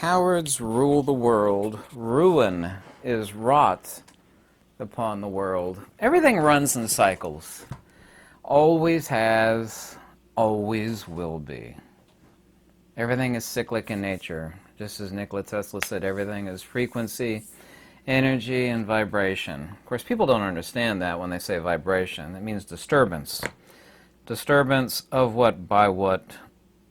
Cowards rule the world. Ruin is wrought upon the world. Everything runs in cycles. Always has, always will be. Everything is cyclic in nature. Just as Nikola Tesla said, everything is frequency, energy, and vibration. Of course, people don't understand that when they say vibration. It means disturbance. Disturbance of what, by what,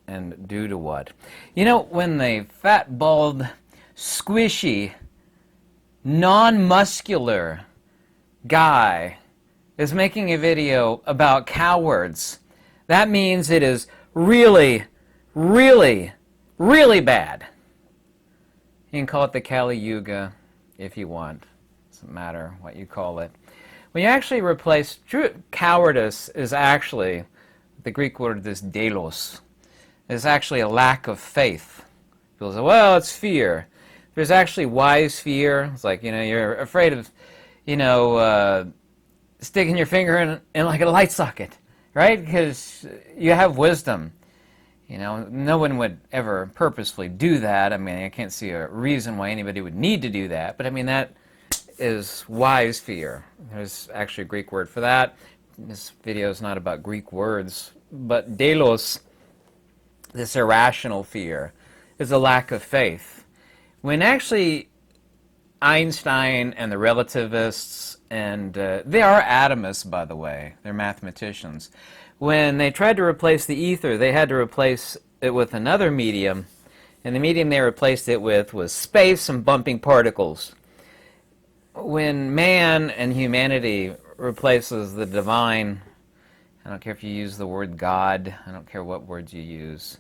and due to what. You know, when the fat, bald, squishy, non-muscular guy is making a video about cowards, that means it is really, really, really bad. You can call it the Kali Yuga if you want. Doesn't matter what you call it. When you actually replace cowardice is actually, the Greek word is delos, is actually a lack of faith. People say, well, it's fear. There's actually wise fear. It's like, you're afraid of, sticking your finger in like a light socket, right? Because you have wisdom. No one would ever purposefully do that. I mean, I can't see a reason why anybody would need to do that. But I mean, that is wise fear. There's actually a Greek word for that. This video is not about Greek words, but delos, this irrational fear, is a lack of faith. When actually Einstein and the relativists, and they are atomists, by the way, they're mathematicians, when they tried to replace the ether, they had to replace it with another medium, and the medium they replaced it with was space and bumping particles. When man and humanity replaces the divine, I don't care if you use the word God, I don't care what words you use,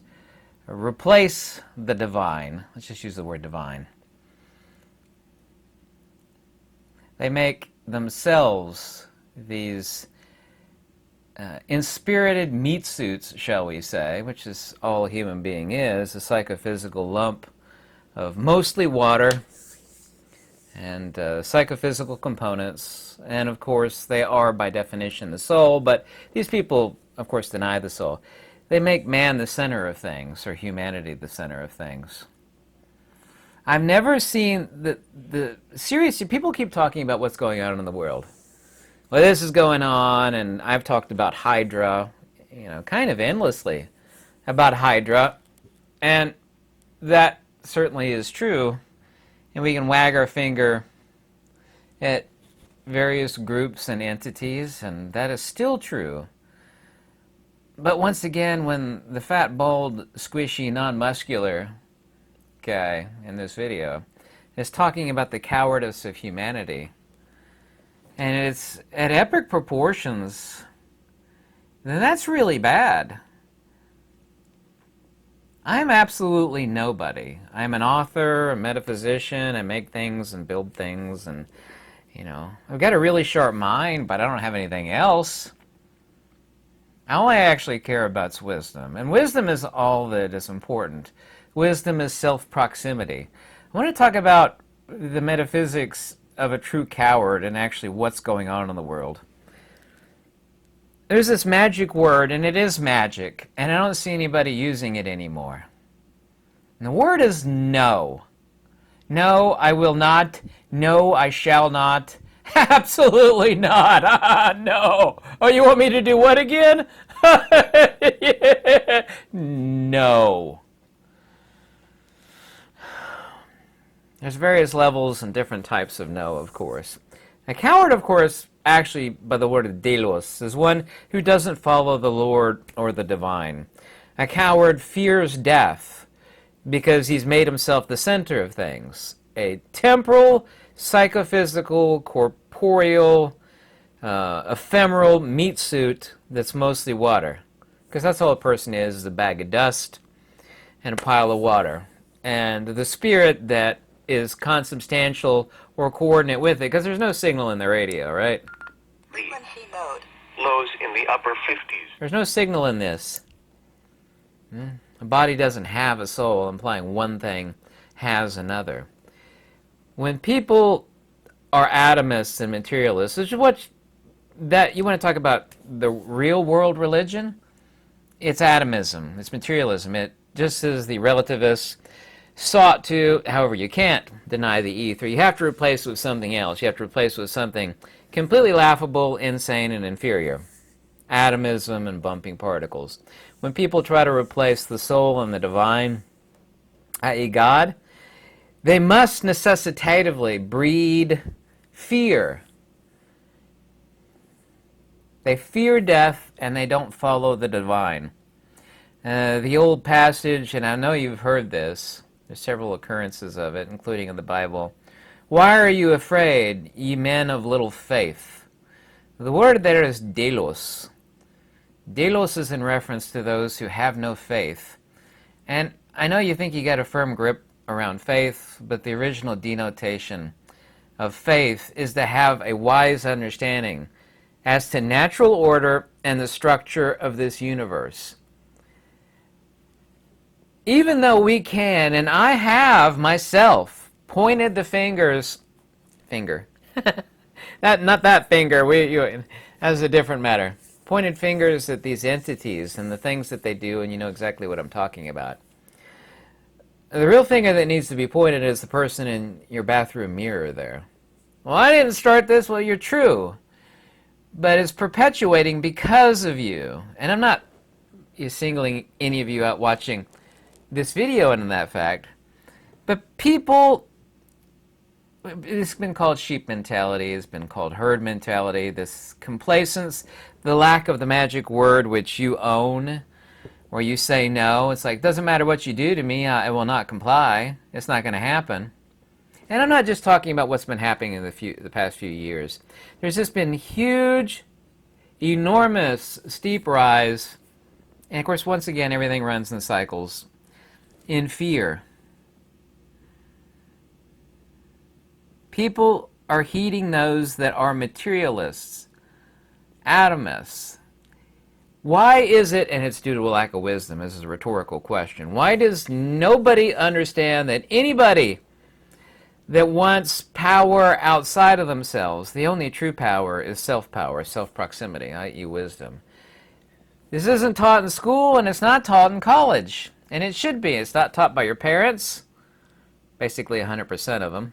replace the divine, let's just use the word divine. They make themselves these inspirited meat suits, shall we say, which is all a human being is, a psychophysical lump of mostly water and psychophysical components, and of course they are by definition the soul, but these people of course deny the soul. They make man the center of things, or humanity the center of things. I've never seen seriously, people keep talking about what's going on in the world. Well, this is going on, and I've talked about Hydra, kind of endlessly about Hydra, and that certainly is true, and we can wag our finger at various groups and entities, and that is still true. But once again, when the fat, bald, squishy, non-muscular guy in this video is talking about the cowardice of humanity, and it's at epic proportions, then that's really bad. I'm absolutely nobody. I'm an author, a metaphysician, I make things and build things, and, I've got a really sharp mind, but I don't have anything else. All I actually care about is wisdom, and wisdom is all that is important. Wisdom is self-proximity. I want to talk about the metaphysics of a true coward and actually what's going on in the world. There's this magic word, and it is magic, and I don't see anybody using it anymore. And the word is no. No, I will not. No, I shall not. Absolutely not. No. Oh, you want me to do what again? No. There's various levels and different types of no, of course. A coward, of course, actually, by the word of delos, is one who doesn't follow the Lord or the divine. A coward fears death because he's made himself the center of things. A temporal, psychophysical, corporeal, ephemeral meat suit that's mostly water. Because that's all a person is a bag of dust and a pile of water. And the spirit that is consubstantial or coordinate with it, because there's no signal in the radio, right? Frequency mode. Lows in the upper 50s. There's no signal in this. A body doesn't have a soul, implying one thing has another. When people are atomists and materialists, which is what that you want to talk about the real world religion, it's atomism, it's materialism. It just as the relativists sought to, however, you can't deny the ether. You have to replace it with something else. You have to replace it with something completely laughable, insane, and inferior. Atomism and bumping particles. When people try to replace the soul and the divine, i.e. God, they must necessitatively breed fear. They fear death and they don't follow the divine. The old passage, and I know you've heard this, there's several occurrences of it, including in the Bible. Why are you afraid, ye men of little faith? The word there is delos. Delos is in reference to those who have no faith. And I know you think you got a firm grip around faith, but the original denotation of faith is to have a wise understanding as to natural order and the structure of this universe. Even though we can, and I have myself pointed the finger, not that finger, that's a different matter. Pointed fingers at these entities and the things that they do, and you know exactly what I'm talking about. The real finger that needs to be pointed is the person in your bathroom mirror there. Well, I didn't start this. Well, you're true. But it's perpetuating because of you. And I'm not singling any of you out watching this video in that fact. But people, it's been called sheep mentality, it's been called herd mentality, this complacence, the lack of the magic word which you own, where you say no. It's like, doesn't matter what you do to me, I will not comply. It's not going to happen. And I'm not just talking about what's been happening in the past few years. There's just been huge, enormous, steep rise. And of course, once again, everything runs in cycles. In fear. People are heeding those that are materialists, atomists. Why is it, and it's due to a lack of wisdom, this is a rhetorical question, why does nobody understand that anybody that wants power outside of themselves, the only true power is self-power, self-proximity, i.e. wisdom. This isn't taught in school, and it's not taught in college. And it should be. It's not taught by your parents, basically 100% of them.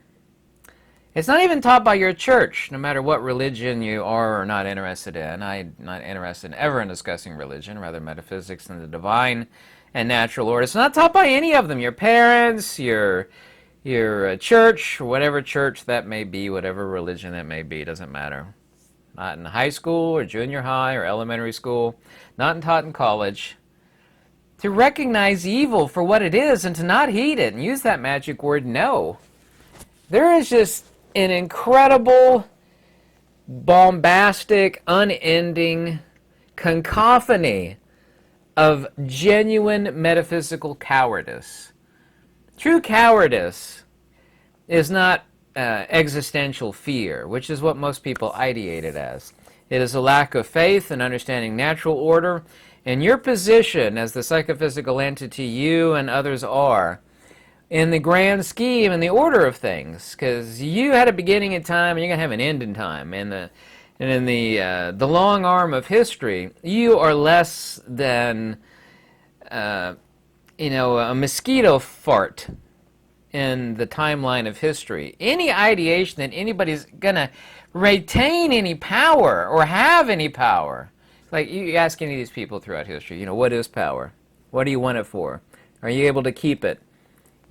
It's not even taught by your church, no matter what religion you are or not interested in. I'm not interested ever in discussing religion, rather metaphysics and the divine and natural order. It's not taught by any of them. Your parents, your church, whatever church that may be, whatever religion that may be, doesn't matter. Not in high school or junior high or elementary school, not taught in college. To recognize evil for what it is and to not heed it and use that magic word no. There is just an incredible, bombastic, unending cacophony of genuine metaphysical cowardice. True cowardice is not existential fear, which is what most people ideate it as. It is a lack of faith in understanding natural order and your position as the psychophysical entity you and others are in the grand scheme and the order of things, because you had a beginning in time and you're going to have an end in time. And in the long arm of history, you are less than a mosquito fart in the timeline of history. Any ideation that anybody's going to retain any power or have any power, like you ask any of these people throughout history, what is power? What do you want it for? Are you able to keep it?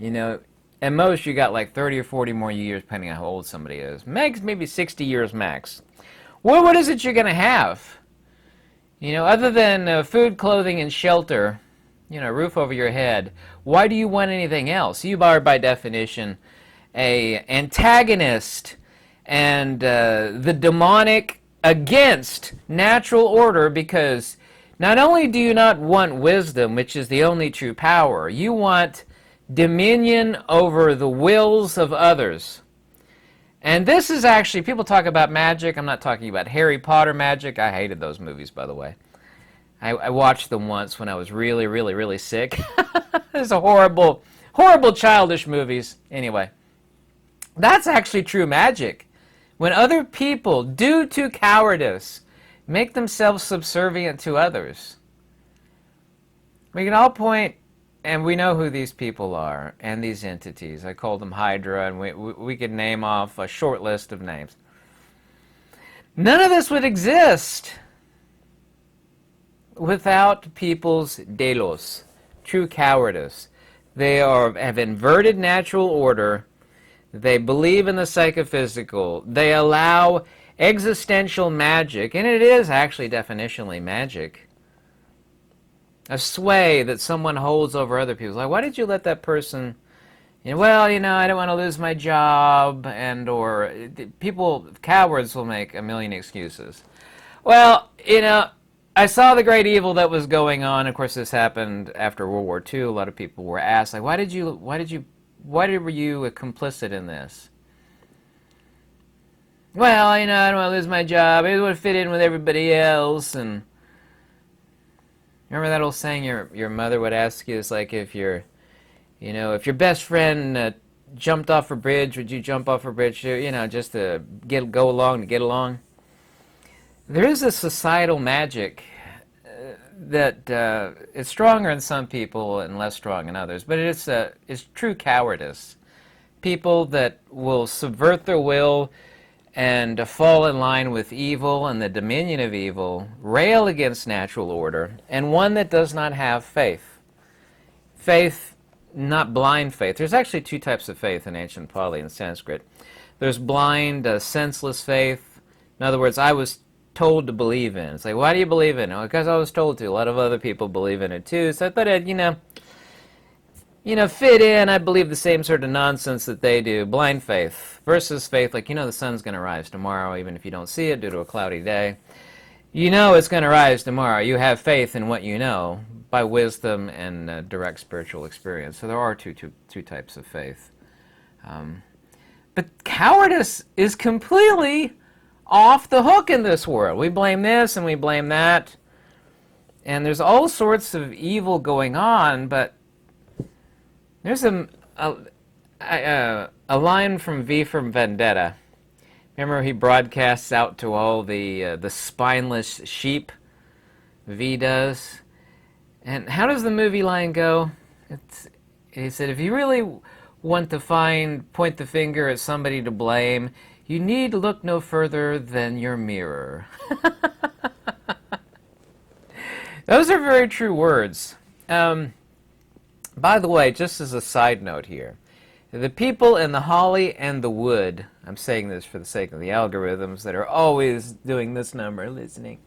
At most you got like 30 or 40 more years, depending on how old somebody is. Max, maybe 60 years max. Well, what is it you're going to have? Other than food, clothing, and shelter, roof over your head, why do you want anything else? You are, by definition, a antagonist and the demonic against natural order, because not only do you not want wisdom, which is the only true power, you want dominion over the wills of others. And this is actually, people talk about magic. I'm not talking about Harry Potter magic. I hated those movies, by the way. I watched them once when I was really, really, really sick. It's a horrible, horrible childish movies. Anyway, that's actually true magic. When other people, due to cowardice, make themselves subservient to others. We can all point And we know who these people are and these entities. I called them Hydra, and we could name off a short list of names. None of this would exist without people's delos, true cowardice. They have inverted natural order. They believe in the psychophysical. They allow existential magic, and it is actually definitionally magic, a sway that someone holds over other people. Like, why did you let that person, well, I don't want to lose my job, and or people, cowards will make a million excuses. Well, I saw the great evil that was going on. Of course, this happened after World War II. A lot of people were asked, like, why were you complicit in this? Well, I don't want to lose my job. I want to fit in with everybody else. And remember that old saying your mother would ask you, it's like, if your best friend jumped off a bridge, would you jump off a bridge, just to go along, to get along? There is a societal magic that is stronger in some people and less strong in others, but it's true cowardice. People that will subvert their will and fall in line with evil and the dominion of evil, rail against natural order, and one that does not have faith. Faith, not blind faith. There's actually two types of faith in ancient Pali and Sanskrit. There's blind, senseless faith. In other words, I was told to believe in. It's like, why do you believe in it? Well, because I was told to. A lot of other people believe in it too, so I thought I'd, fit in. I believe the same sort of nonsense that they do. Blind faith versus faith, like, the sun's going to rise tomorrow, even if you don't see it due to a cloudy day. It's going to rise tomorrow. You have faith in what you know by wisdom and direct spiritual experience. So there are two types of faith. But cowardice is completely off the hook in this world. We blame this and we blame that. And there's all sorts of evil going on, but there's a line from V for Vendetta. Remember, he broadcasts out to all the spineless sheep. V does. And how does the movie line go? He said, if you really want to point the finger at somebody to blame, you need look no further than your mirror. Those are very true words. By the way, just as a side note here, the people in the holly and the wood, I'm saying this for the sake of the algorithms that are always doing this number, listening,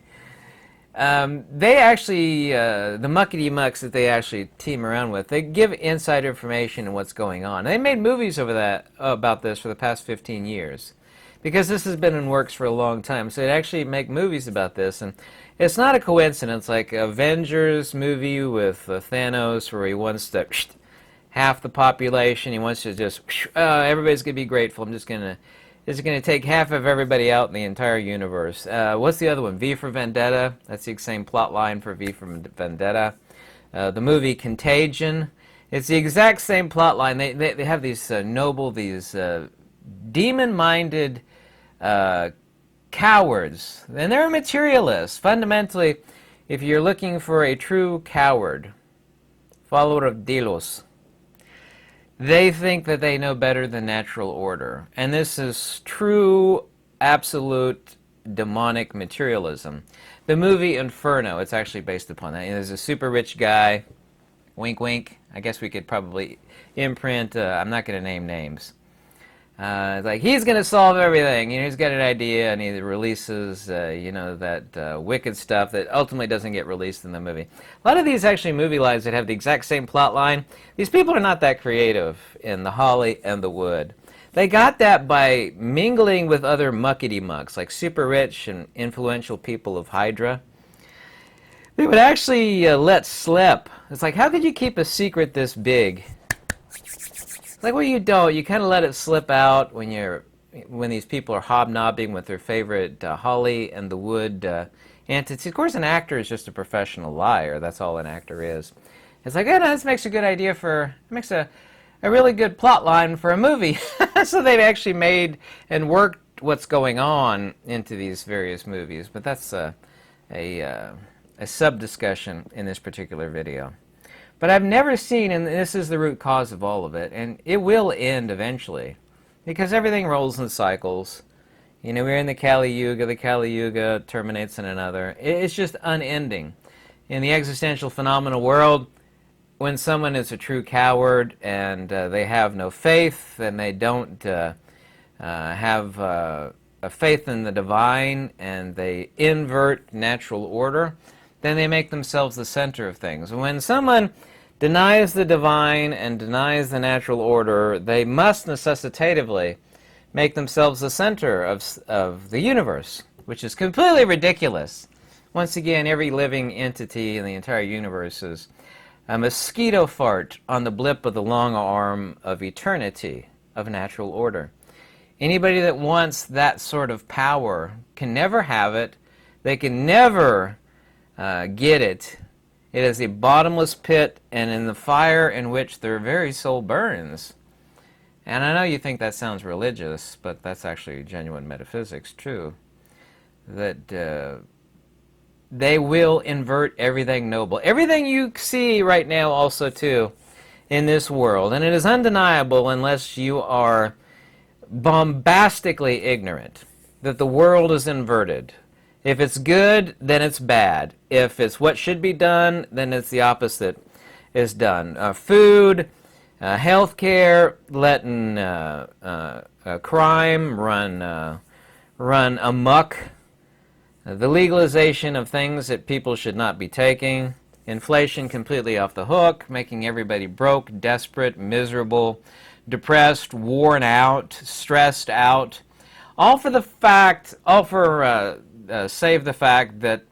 they actually, the muckety-mucks that they actually team around with, they give inside information on what's going on. They made movies about this for the past 15 years. Because this has been in works for a long time. So they actually make movies about this. And it's not a coincidence, like Avengers movie with Thanos, where he wants to half the population. He wants to just, everybody's going to be grateful. It's going to take half of everybody out in the entire universe. What's the other one? V for Vendetta. That's the same plot line for V for Vendetta. The movie Contagion. It's the exact same plot line. They have these demon-minded cowards, and they're materialists. Fundamentally, if you're looking for a true coward, follower of Delos, they think that they know better than natural order. And this is true, absolute, demonic materialism. The movie Inferno, it's actually based upon that. There's a super rich guy, wink wink, I guess we could probably imprint, I'm not going to name names. It's like, he's going to solve everything. He's got an idea, and he releases, that wicked stuff that ultimately doesn't get released in the movie. A lot of these actually movie lines that have the exact same plot line, these people are not that creative in the holly and the wood. They got that by mingling with other muckety-mucks, like super rich and influential people of Hydra. They would actually let slip. It's like, how could you keep a secret this big? Like, well, you don't. You kind of let it slip out when these people are hobnobbing with their favorite holly and the wood entities. Of course, an actor is just a professional liar. That's all an actor is. It's like, this makes a good idea makes a really good plot line for a movie. So they've actually made and worked what's going on into these various movies. But that's a sub-discussion in this particular video. But I've never seen, and this is the root cause of all of it, and it will end eventually, because everything rolls in cycles. You know, we're in the Kali Yuga terminates in another. It's just unending. In the existential phenomenal world, when someone is a true coward and they have no faith and they don't have a faith in the divine and they invert natural order, then they make themselves the center of things. When someone denies the divine and denies the natural order, they must necessitatively make themselves the center of the universe, which is completely ridiculous. Once again, every living entity in the entire universe is a mosquito fart on the blip of the long arm of eternity, of natural order. Anybody that wants that sort of power can never have it. They can never get it. It is a bottomless pit, and in the fire in which their very soul burns. And I know you think that sounds religious, but that's actually genuine metaphysics, true. That they will invert everything noble. Everything you see right now also, too, in this world. And it is undeniable unless you are bombastically ignorant that the world is inverted. If it's good, then it's bad. If it's what should be done, then it's the opposite is done. Food, healthcare, letting crime run amok, the legalization of things that people should not be taking, inflation completely off the hook, making everybody broke, desperate, miserable, depressed, worn out, stressed out, all for save the fact that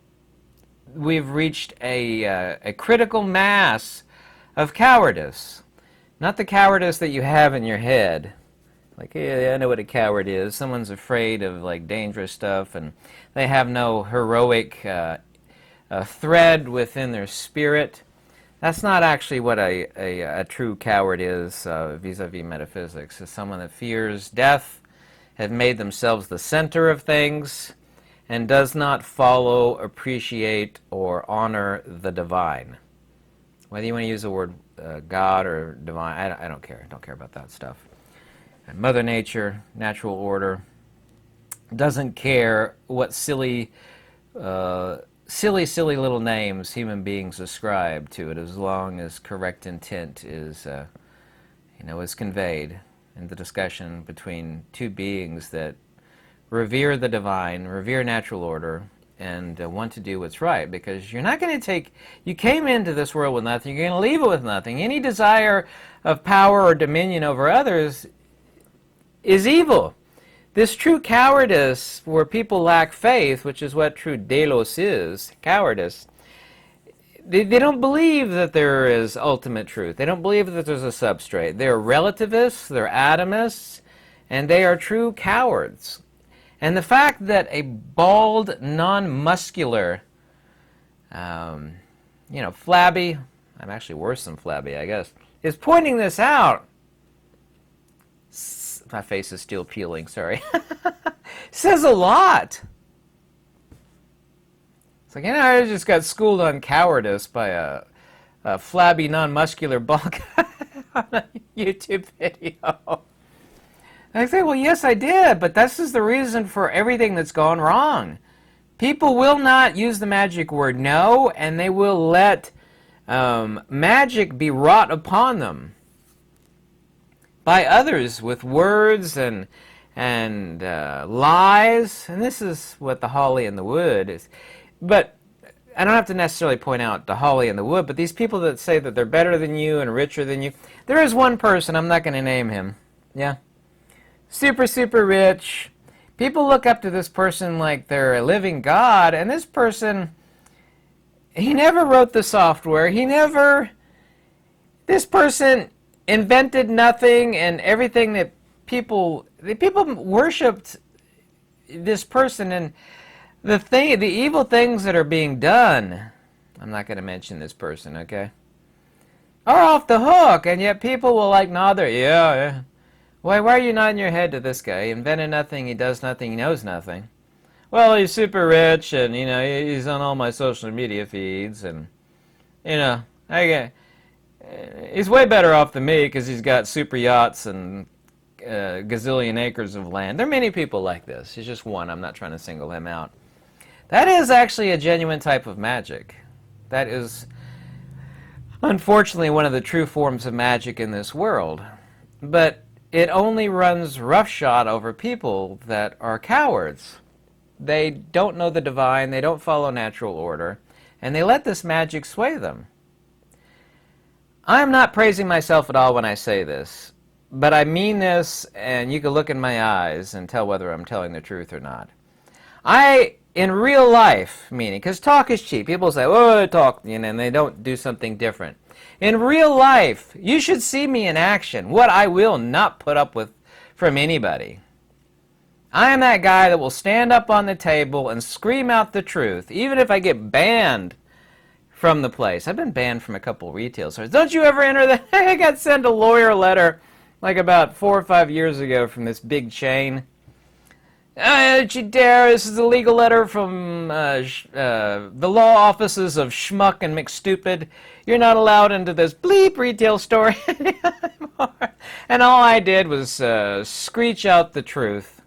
we've reached a critical mass of cowardice. Not the cowardice that you have in your head. Like, yeah, I know what a coward is. Someone's afraid of, like, dangerous stuff, and they have no heroic thread within their spirit. That's not actually what a true coward is vis-a-vis metaphysics. It's someone that fears death, have made themselves the center of things, and does not follow, appreciate, or honor the divine. Whether you want to use the word God or divine, I don't care. I don't care about that stuff. And Mother Nature, natural order, doesn't care what silly little names human beings ascribe to it, as long as correct intent is conveyed in the discussion between two beings that revere the divine, revere natural order, and want to do what's right. Because you're not going to you came into this world with nothing, you're going to leave it with nothing. Any desire of power or dominion over others is evil. This true cowardice, where people lack faith, which is what true delos is, cowardice, they don't believe that there is ultimate truth. They don't believe that there's a substrate. They're relativists, they're atomists, and they are true cowards. And the fact that a bald, non-muscular, flabby, I'm actually worse than flabby, I guess, is pointing this out. My face is still peeling, sorry. Says a lot. It's like, I just got schooled on cowardice by a flabby, non-muscular bald guy on a YouTube video. And I say, well, yes, I did, but this is the reason for everything that's gone wrong. People will not use the magic word no, and they will let magic be wrought upon them by others with words and lies. And this is what the holly and the wood is. But I don't have to necessarily point out the holly and the wood, but these people that say that they're better than you and richer than you, there is one person, I'm not going to name him, yeah? Super, super rich. People look up to this person like they're a living god, and this person, he never wrote the software. This person invented nothing, and everything that people worshipped this person, and the evil things that are being done, I'm not going to mention this person, okay, are off the hook, and yet people will yeah. Why are you nodding your head to this guy? He invented nothing, he does nothing, he knows nothing. Well, he's super rich, and, he's on all my social media feeds, and, He's way better off than me because he's got super yachts and gazillion acres of land. There are many people like this. He's just one. I'm not trying to single him out. That is actually a genuine type of magic. That is, unfortunately, one of the true forms of magic in this world. But it only runs roughshod over people that are cowards. They don't know the divine, they don't follow natural order, and they let this magic sway them. I am not praising myself at all when I say this, but I mean this, and you can look in my eyes and tell whether I'm telling the truth or not. In real life, meaning, because talk is cheap. People say, oh, talk, and they don't do something different. In real life, you should see me in action, what I will not put up with from anybody. I am that guy that will stand up on the table and scream out the truth, even if I get banned from the place. I've been banned from a couple retail stores. Don't you ever enter the... I got sent a lawyer letter like about 4 or 5 years ago from this big chain. Don't you dare, this is a legal letter from the law offices of Schmuck and McStupid. You're not allowed into this bleep retail store anymore. And all I did was screech out the truth.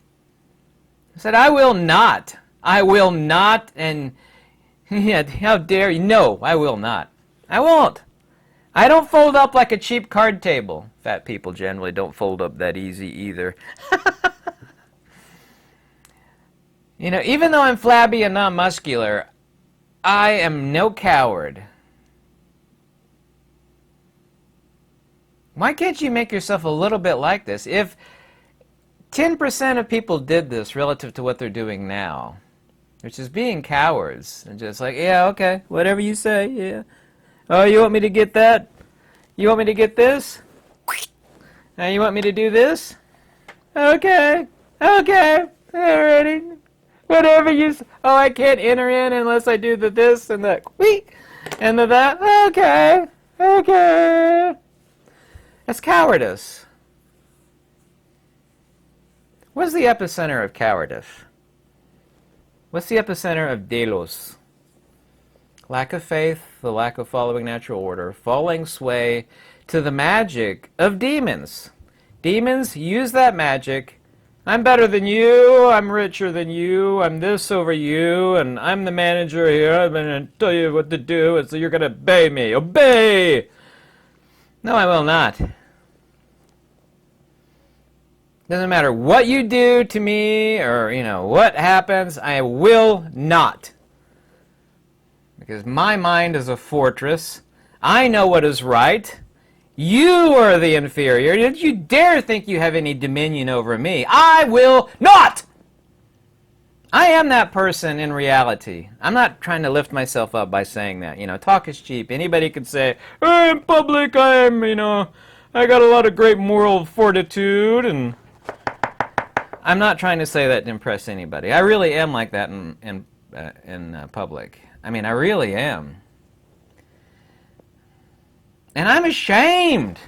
I said, I will not, and yeah, how dare you? No, I will not. I won't. I don't fold up like a cheap card table. Fat people generally don't fold up that easy either. You know, even though I'm flabby and not muscular, I am no coward. Why can't you make yourself a little bit like this? If 10% of people did this relative to what they're doing now, which is being cowards, and just like, yeah, okay, whatever you say, yeah. Oh, you want me to get that? You want me to get this? Now you want me to do this? Okay, okay, alrighty. Whatever you say. Oh, I can't enter in unless I do the this and the and the that. Okay, okay. That's cowardice. What's the epicenter of cowardice? What's the epicenter of delos? Lack of faith, the lack of following natural order, falling sway to the magic of demons. Demons use that magic. I'm better than you, I'm richer than you, I'm this over you, and I'm the manager here, I'm going to tell you what to do, and so you're going to obey me. Obey! No, I will not. Doesn't matter what you do to me or, what happens, I will not. Because my mind is a fortress. I know what is right. You are the inferior. Don't you dare think you have any dominion over me. I will not! I am that person in reality. I'm not trying to lift myself up by saying that. Talk is cheap. Anybody could say, oh, in public I am, I got a lot of great moral fortitude, and I'm not trying to say that to impress anybody. I really am like that in public. I mean, I really am. And I'm ashamed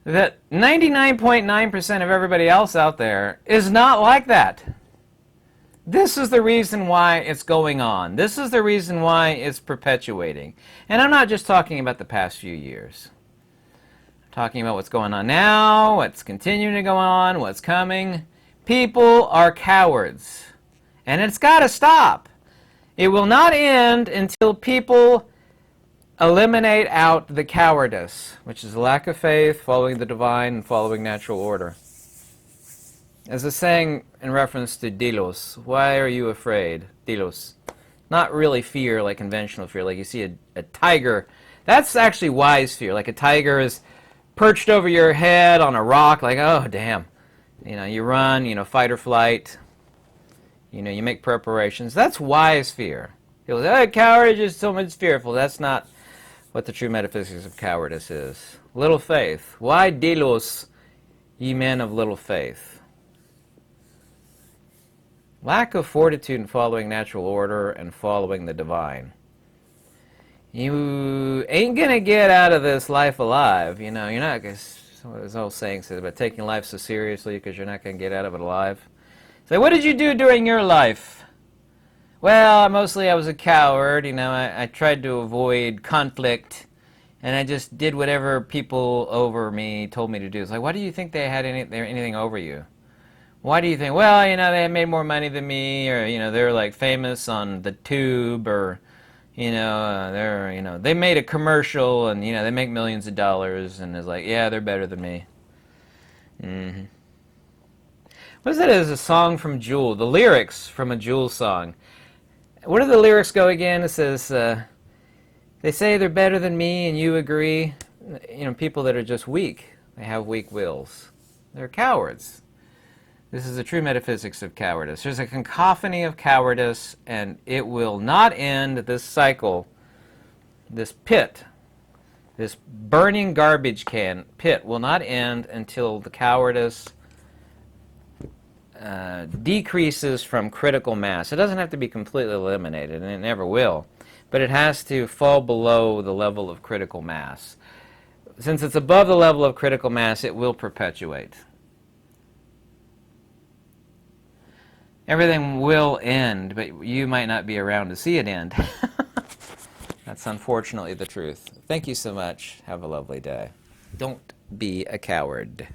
that 99.9% of everybody else out there is not like that. This is the reason why it's going on. This is the reason why it's perpetuating. And I'm not just talking about the past few years. I'm talking about what's going on now, what's continuing to go on, what's coming. People are cowards. And it's got to stop. It will not end until people eliminate out the cowardice, which is the lack of faith, following the divine, and following natural order. As a saying in reference to delos, why are you afraid? Delos. Not really fear like conventional fear, like you see a tiger. That's actually wise fear, like a tiger is perched over your head on a rock, like, oh, damn. You run, fight or flight. You make preparations. That's wise fear. People say, oh, cowardice is so much fearful. That's not what the true metaphysics of cowardice is. Little faith. Why delos, ye men of little faith? Lack of fortitude in following natural order and following the divine. You ain't going to get out of this life alive. You're not going to... There's old saying says about taking life so seriously because you're not going to get out of it alive. Say, what did you do during your life? Well, mostly I was a coward. I tried to avoid conflict. and I just did whatever people over me told me to do. It's like, why do you think they had anything over you? Why do you think, well, they made more money than me, or, they're like famous on the tube, or, they made a commercial and, they make millions of dollars, and it's like, yeah, they're better than me. Mm-hmm. What is that as a song from Jewel? The lyrics from a Jewel song. What do the lyrics go again? It says, they say they're better than me and you agree. People that are just weak. They have weak wills. They're cowards. This is the true metaphysics of cowardice. There's a cacophony of cowardice, and it will not end. This cycle, this pit, this burning garbage can pit will not end until the cowardice decreases from critical mass. It doesn't have to be completely eliminated, and it never will, but it has to fall below the level of critical mass. Since it's above the level of critical mass, it will perpetuate. Everything will end, but you might not be around to see it end. That's unfortunately the truth. Thank you so much. Have a lovely day. Don't be a coward.